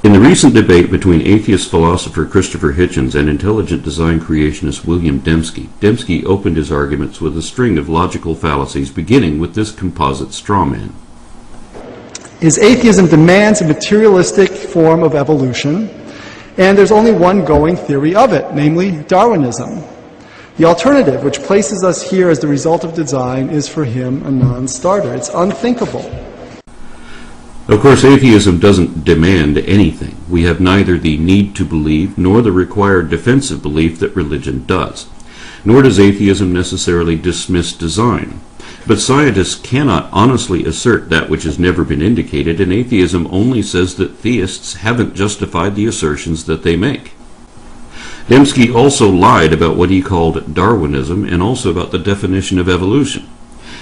In the recent debate between atheist philosopher Christopher Hitchens and intelligent design creationist William Dembski, Dembski opened his arguments with a string of logical fallacies, beginning with this composite straw man. Is atheism demands a materialistic form of evolution, and there's only one going theory of it, namely Darwinism. The alternative, which places us here as the result of design, is for him a non-starter. It's unthinkable. Of course, atheism doesn't demand anything. We have neither the need to believe nor the required defensive belief that religion does. Nor does atheism necessarily dismiss design. But scientists cannot honestly assert that which has never been indicated, and atheism only says that theists haven't justified the assertions that they make. Dembski also lied about what he called Darwinism and also about the definition of evolution.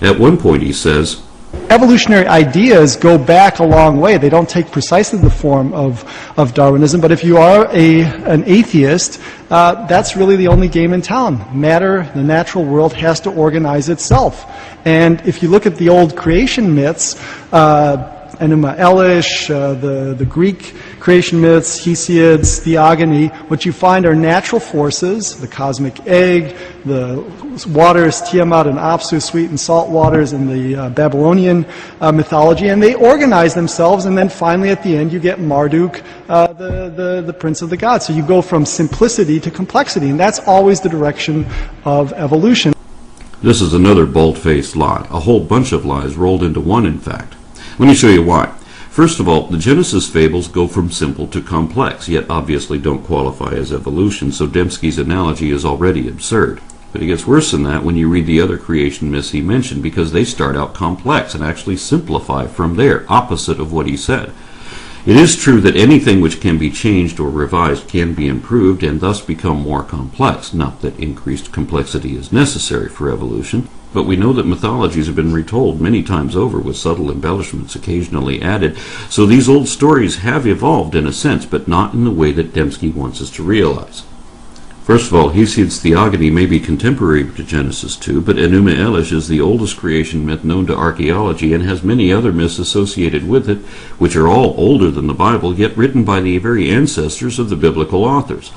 At one point he says, evolutionary ideas go back a long way. They don't take precisely the form of Darwinism, but if you are an atheist, that's really the only game in town. Matter, the natural world, has to organize itself. And if you look at the old creation myths, Enuma Elish, the Greek creation myths, Hesiod's theogony, what you find are natural forces, the cosmic egg, the waters, Tiamat and Apsu, sweet and salt waters in the Babylonian mythology, and they organize themselves, and then finally at the end you get Marduk, the prince of the gods. So you go from simplicity to complexity, and that's always the direction of evolution. This is another bald-faced lie, a whole bunch of lies rolled into one, in fact. Let me show you why. First of all, the Genesis fables go from simple to complex, yet obviously don't qualify as evolution, so Dembski's analogy is already absurd. But it gets worse than that when you read the other creation myths he mentioned, because they start out complex and actually simplify from there, opposite of what he said. It is true that anything which can be changed or revised can be improved and thus become more complex, not that increased complexity is necessary for evolution. But we know that mythologies have been retold many times over with subtle embellishments occasionally added, so these old stories have evolved in a sense, but not in the way that Dembski wants us to realize. First of all, Hesiod's theogony may be contemporary to Genesis 2, but Enuma Elish is the oldest creation myth known to archaeology and has many other myths associated with it, which are all older than the Bible, yet written by the very ancestors of the biblical authors.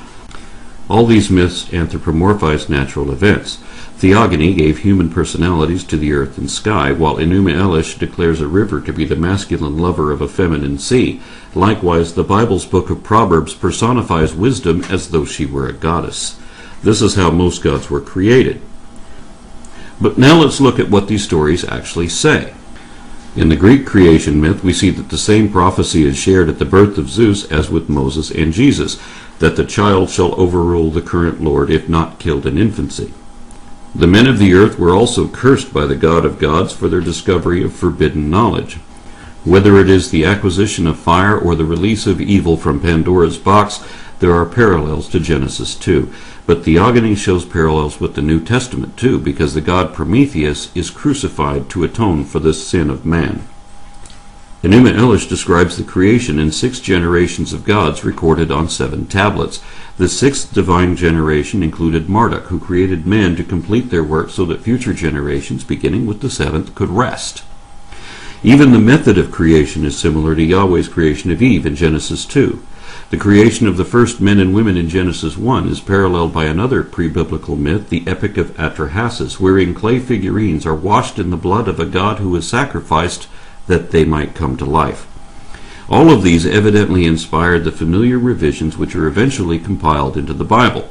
All these myths anthropomorphize natural events. Theogony gave human personalities to the earth and sky, while Enuma Elish declares a river to be the masculine lover of a feminine sea. Likewise, the Bible's book of Proverbs personifies wisdom as though she were a goddess. This is how most gods were created. But now let's look at what these stories actually say. In the Greek creation myth, we see that the same prophecy is shared at the birth of Zeus as with Moses and Jesus, that the child shall overrule the current lord if not killed in infancy. The men of the earth were also cursed by the God of gods for their discovery of forbidden knowledge. Whether it is the acquisition of fire or the release of evil from Pandora's box, there are parallels to Genesis 2. But theogony shows parallels with the New Testament too, because the god Prometheus is crucified to atone for the sin of man. Enuma Elish describes the creation in 6 generations of gods recorded on 7 tablets. The 6th divine generation included Marduk, who created men to complete their work so that future generations, beginning with the 7th, could rest. Even the method of creation is similar to Yahweh's creation of Eve in Genesis 2. The creation of the first men and women in Genesis 1 is paralleled by another pre-biblical myth, the Epic of Atrahasis, wherein clay figurines are washed in the blood of a god who was sacrificed that they might come to life. All of these evidently inspired the familiar revisions which are eventually compiled into the Bible.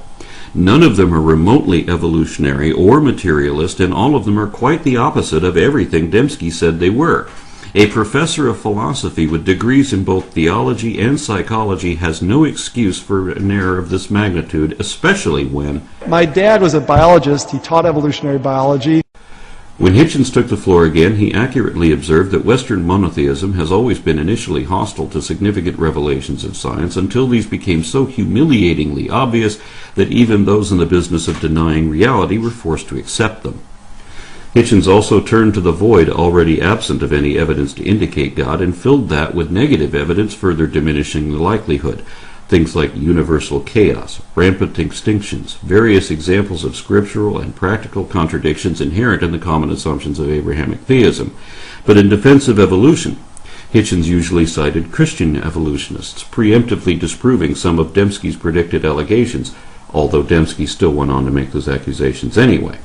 None of them are remotely evolutionary or materialist, and all of them are quite the opposite of everything Dembski said they were. A professor of philosophy with degrees in both theology and psychology has no excuse for an error of this magnitude, especially when... My dad was a biologist. He taught evolutionary biology. When Hitchens took the floor again, he accurately observed that Western monotheism has always been initially hostile to significant revelations of science until these became so humiliatingly obvious that even those in the business of denying reality were forced to accept them. Hitchens also turned to the void already absent of any evidence to indicate God and filled that with negative evidence, further diminishing the likelihood. Things like universal chaos, rampant extinctions, various examples of scriptural and practical contradictions inherent in the common assumptions of Abrahamic theism. But in defense of evolution, Hitchens usually cited Christian evolutionists, preemptively disproving some of Dembski's predicted allegations, although Dembski still went on to make those accusations anyway.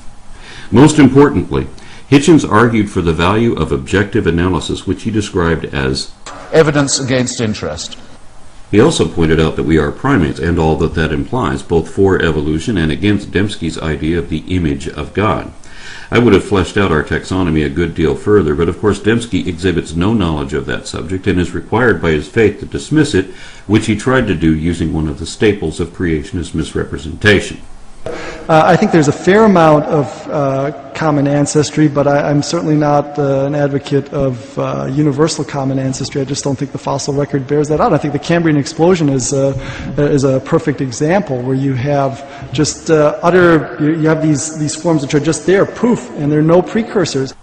Most importantly, Hitchens argued for the value of objective analysis, which he described as evidence against interest. He also pointed out that we are primates and all that that implies, both for evolution and against Dembski's idea of the image of God. I would have fleshed out our taxonomy a good deal further, but of course Dembski exhibits no knowledge of that subject and is required by his faith to dismiss it, which he tried to do using one of the staples of creationist misrepresentation. I think there's a fair amount of common ancestry, but I'm certainly not an advocate of universal common ancestry. I just don't think the fossil record bears that out. I think the Cambrian explosion is a perfect example where you have just you have these forms which are just there, poof, and there are no precursors.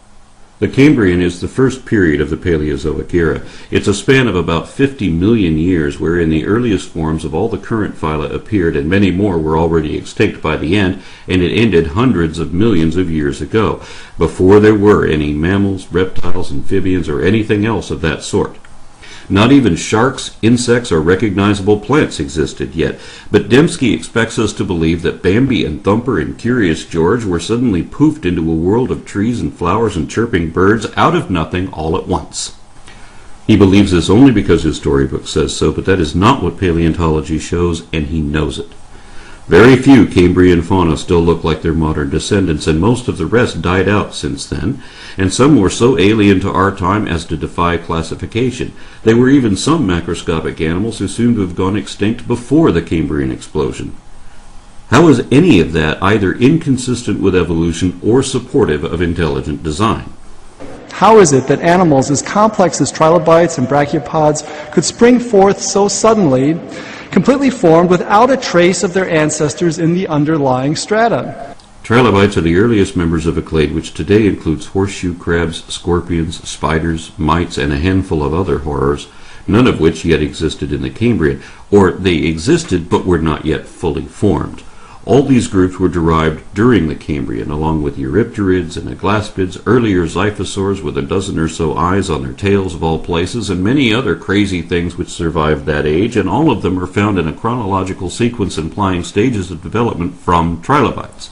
The Cambrian is the first period of the Paleozoic era. It's a span of about 50 million years wherein the earliest forms of all the current phyla appeared and many more were already extinct by the end, and it ended hundreds of millions of years ago, before there were any mammals, reptiles, amphibians, or anything else of that sort. Not even sharks, insects, or recognizable plants existed yet, but Dembski expects us to believe that Bambi and Thumper and Curious George were suddenly poofed into a world of trees and flowers and chirping birds out of nothing all at once. He believes this only because his storybook says so, but that is not what paleontology shows, and he knows it. Very few Cambrian fauna still look like their modern descendants, and most of the rest died out since then, and some were so alien to our time as to defy classification. There were even some macroscopic animals who seem to have gone extinct before the Cambrian explosion. How is any of that either inconsistent with evolution or supportive of intelligent design? How is it that animals as complex as trilobites and brachiopods could spring forth so suddenly, completely formed without a trace of their ancestors in the underlying strata? Trilobites are the earliest members of a clade which today includes horseshoe crabs, scorpions, spiders, mites, and a handful of other horrors, none of which yet existed in the Cambrian, or they existed but were not yet fully formed. All these groups were derived during the Cambrian, along with Eurypterids and aglaspids, earlier xiphosaurs with a dozen or so eyes on their tails of all places, and many other crazy things which survived that age, and all of them are found in a chronological sequence implying stages of development from trilobites.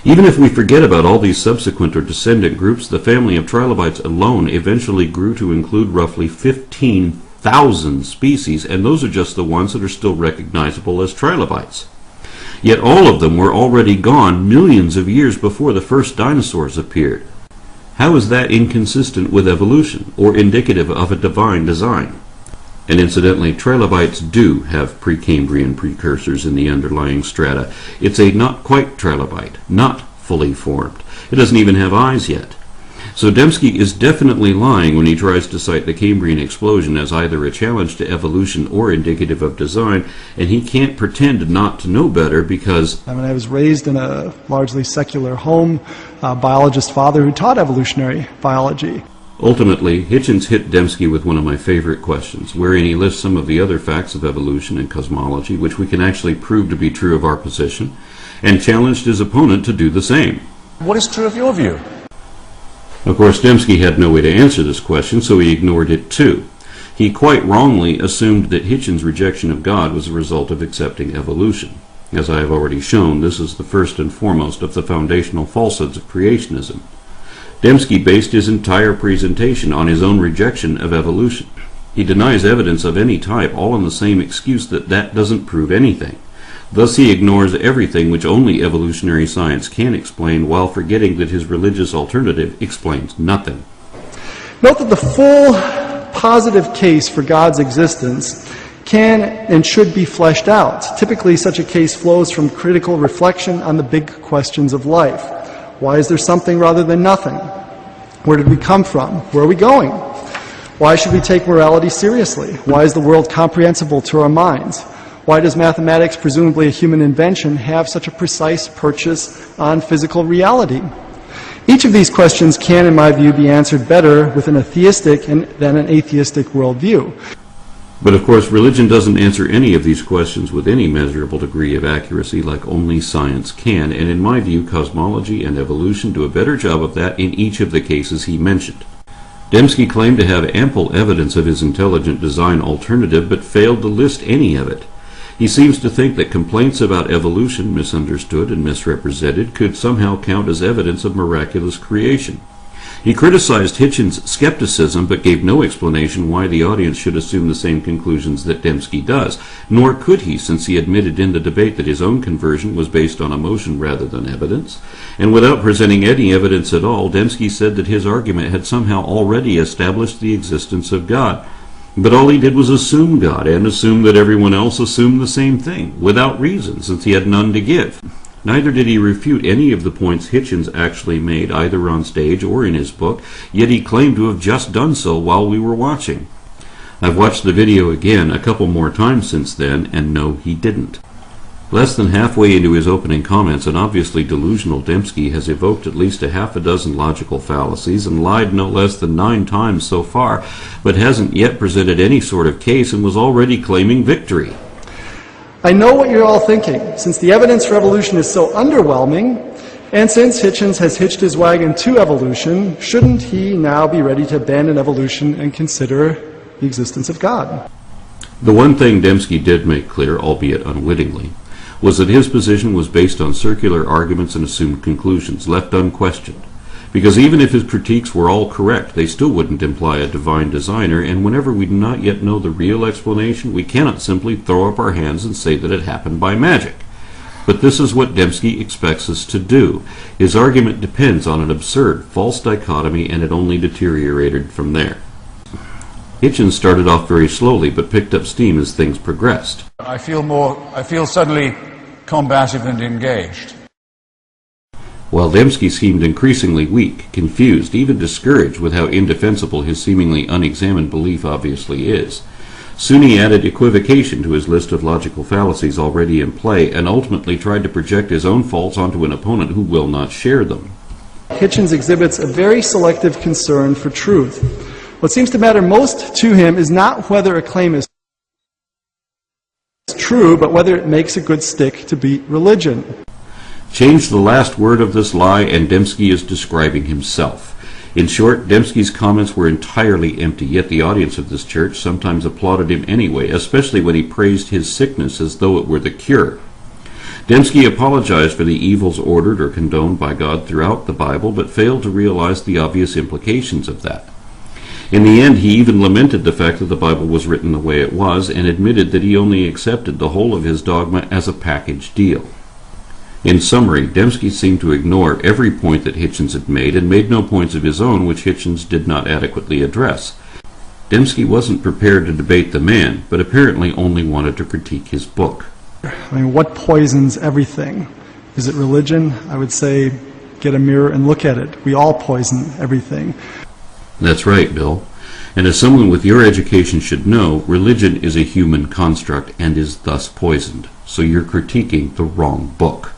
Even if we forget about all these subsequent or descendant groups, the family of trilobites alone eventually grew to include roughly 15,000 species, and those are just the ones that are still recognizable as trilobites. Yet all of them were already gone millions of years before the first dinosaurs appeared. How is that inconsistent with evolution, or indicative of a divine design? And incidentally, trilobites do have Precambrian precursors in the underlying strata. It's a not quite trilobite, not fully formed. It doesn't even have eyes yet. So Dembski is definitely lying when he tries to cite the Cambrian explosion as either a challenge to evolution or indicative of design, and he can't pretend not to know better because... I was raised in a largely secular home, a biologist father who taught evolutionary biology. Ultimately, Hitchens hit Dembski with one of my favorite questions, wherein he lists some of the other facts of evolution and cosmology, which we can actually prove to be true of our position, and challenged his opponent to do the same. What is true of your view? Of course, Dembski had no way to answer this question, so he ignored it too. He quite wrongly assumed that Hitchens' rejection of God was a result of accepting evolution. As I have already shown, this is the first and foremost of the foundational falsehoods of creationism. Dembski based his entire presentation on his own rejection of evolution. He denies evidence of any type, all on the same excuse that that doesn't prove anything. Thus he ignores everything which only evolutionary science can explain, while forgetting that his religious alternative explains nothing. Note that the full positive case for God's existence can and should be fleshed out. Typically, such a case flows from critical reflection on the big questions of life. Why is there something rather than nothing? Where did we come from? Where are we going? Why should we take morality seriously? Why is the world comprehensible to our minds? Why does mathematics, presumably a human invention, have such a precise purchase on physical reality? Each of these questions can, in my view, be answered better within a theistic than an atheistic worldview. But of course, religion doesn't answer any of these questions with any measurable degree of accuracy like only science can, and in my view, cosmology and evolution do a better job of that in each of the cases he mentioned. Dembski claimed to have ample evidence of his intelligent design alternative, but failed to list any of it. He seems to think that complaints about evolution, misunderstood and misrepresented, could somehow count as evidence of miraculous creation. He criticized Hitchens' skepticism, but gave no explanation why the audience should assume the same conclusions that Dembski does, nor could he, since he admitted in the debate that his own conversion was based on emotion rather than evidence. And without presenting any evidence at all, Dembski said that his argument had somehow already established the existence of God. But all he did was assume God, and assume that everyone else assumed the same thing, without reason, since he had none to give. Neither did he refute any of the points Hitchens actually made, either on stage or in his book, yet he claimed to have just done so while we were watching. I've watched the video again a couple more times since then, and no, he didn't. Less than halfway into his opening comments, an obviously delusional Dembski has evoked at least a half a dozen logical fallacies and lied no less than 9 times so far, but hasn't yet presented any sort of case and was already claiming victory. I know what you're all thinking. Since the evidence for evolution is so underwhelming, and since Hitchens has hitched his wagon to evolution, shouldn't he now be ready to abandon evolution and consider the existence of God? The one thing Dembski did make clear, albeit unwittingly, was that his position was based on circular arguments and assumed conclusions, left unquestioned. Because even if his critiques were all correct, they still wouldn't imply a divine designer, and whenever we do not yet know the real explanation, we cannot simply throw up our hands and say that it happened by magic. But this is what Dembski expects us to do. His argument depends on an absurd, false dichotomy, and it only deteriorated from there. Hitchens started off very slowly, but picked up steam as things progressed. I feel suddenly combative and engaged. While Dembski seemed increasingly weak, confused, even discouraged with how indefensible his seemingly unexamined belief obviously is. Soon he added equivocation to his list of logical fallacies already in play, and ultimately tried to project his own faults onto an opponent who will not share them. Hitchens exhibits a very selective concern for truth. What seems to matter most to him is not whether a claim is true, but whether it makes a good stick to beat religion. Change the last word of this lie, and Dembski is describing himself. In short, Dembski's comments were entirely empty, yet the audience of this church sometimes applauded him anyway, especially when he praised his sickness as though it were the cure. Dembski apologized for the evils ordered or condoned by God throughout the Bible, but failed to realize the obvious implications of that. In the end, he even lamented the fact that the Bible was written the way it was, and admitted that he only accepted the whole of his dogma as a package deal. In summary, Dembski seemed to ignore every point that Hitchens had made, and made no points of his own which Hitchens did not adequately address. Dembski wasn't prepared to debate the man, but apparently only wanted to critique his book. I mean, what poisons everything? Is it religion? I would say, get a mirror and look at it. We all poison everything. That's right, Bill. And as someone with your education should know, religion is a human construct and is thus poisoned. So you're critiquing the wrong book.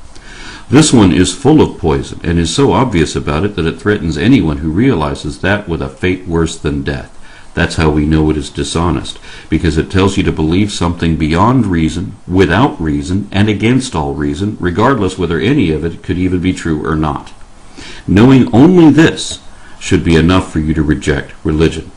This one is full of poison, and is so obvious about it that it threatens anyone who realizes that with a fate worse than death. That's how we know it is dishonest, because it tells you to believe something beyond reason, without reason, and against all reason, regardless whether any of it could even be true or not. Knowing only this should be enough for you to reject religion.